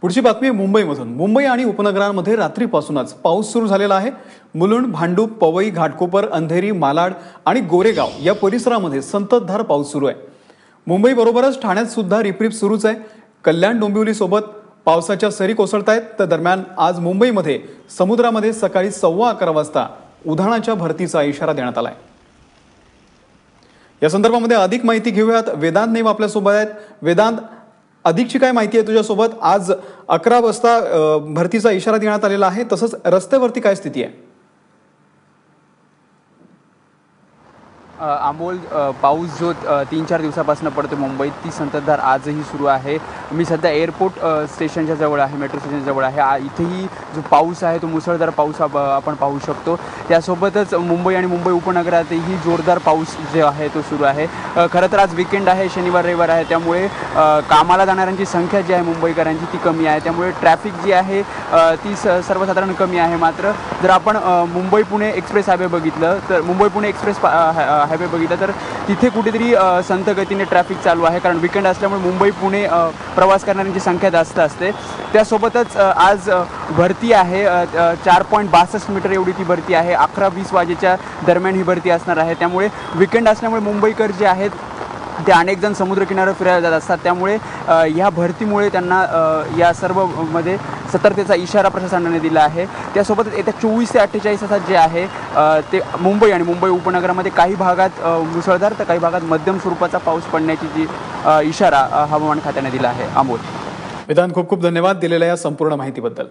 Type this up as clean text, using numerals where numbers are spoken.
पुढची बातमी मुंबईमधून। मुंबई आणि उपनगरांमध्ये रात्रीपासूनच पाऊस सुरू झालेला आहे। मुलुंड, भांडूप, पवई, घाटकोपर, अंधेरी, मालाड आणि गोरेगाव या परिसरामध्ये संततधार पाऊस सुरू आहे। मुंबई बरोबरच ठाण्यात सुद्धा रिपरिप सुरूच आहे। कल्याण, डोंबिवली सोबत पावसाच्या सरी कोसळतायत। तर दरम्यान आज मुंबईमध्ये समुद्रामध्ये सकाळी 11:15 वाजता उधाणाच्या भरतीचा इशारा देण्यात आलाय। या संदर्भामध्ये अधिक माहिती घेऊयात। वेदांत नेम आपल्या सोबत आहेत। वेदांत, अधिकची काय माहिती आहे तुझ्यासोबत? आज 11 वाजता भरतीचा इशारा देण्यात आलेला आहे, तसंच रस्त्यावरती काय स्थिती आहे? अमोल, पाऊस जो 3-4 दिवसापासून पडतो मुंबईत, ती संततधार आजही सुरू आहे। मी सध्या एअरपोर्ट स्टेशनच्या जवळ आहे, मेट्रो स्टेशनच्या जवळ आहे। इथेही जो पाऊस आहे तो मुसळधार पाऊस आपण पाहू शकतो। त्यासोबतच मुंबई आणि मुंबई उपनगरातही जोरदार पाऊस जे आहे तो सुरू आहे। खरं तर आज वीकेंड आहे, शनिवार रविवार आहे, त्यामुळे कामाला जाणाऱ्यांची संख्या जी आहे मुंबईकरांची ती कमी आहे, त्यामुळे ट्रॅफिक जी आहे ती सर्वसाधारण कमी आहे। मात्र जर आपण मुंबई पुणे एक्सप्रेस हायवे बघितलं तर मुंबई पुणे एक्सप्रेस हायवे बघितलं तर तिथे कुठेतरी संथ गतीने ट्रॅफिक चालू आहे, कारण वीकेंड असल्यामुळे मुंबई पुणे प्रवास करणाऱ्यांची संख्या जास्त असते। त्यासोबतच आज भरती आहे 4.62 मीटर एवढी ती भरती आहे। 11-20 वाजेच्या दरम्यान ही भरती असणार आहे। त्यामुळे वीकेंड असल्यामुळे मुंबईकर जे आहेत ते अनेक जण समुद्रकिनाऱ्यावर फिरायला जात असतात, त्यामुळे या भरतीमुळे त्यांना या सर्वमध्ये सतर्कतेचा इशारा प्रशासनाने दिला आहे। त्यासोबतच येत्या 24 ते 48 तासात जे आहे ते मुंबई आणि मुंबई उपनगरामध्ये काही भागात मुसळधार तर काही भागात मध्यम स्वरूपाचा पाऊस पडण्याची जी इशारा हवामान खात्याने दिला आहे। अमोल, वेदांत, खूप खूप धन्यवाद दिलेल्या या संपूर्ण माहितीबद्दल।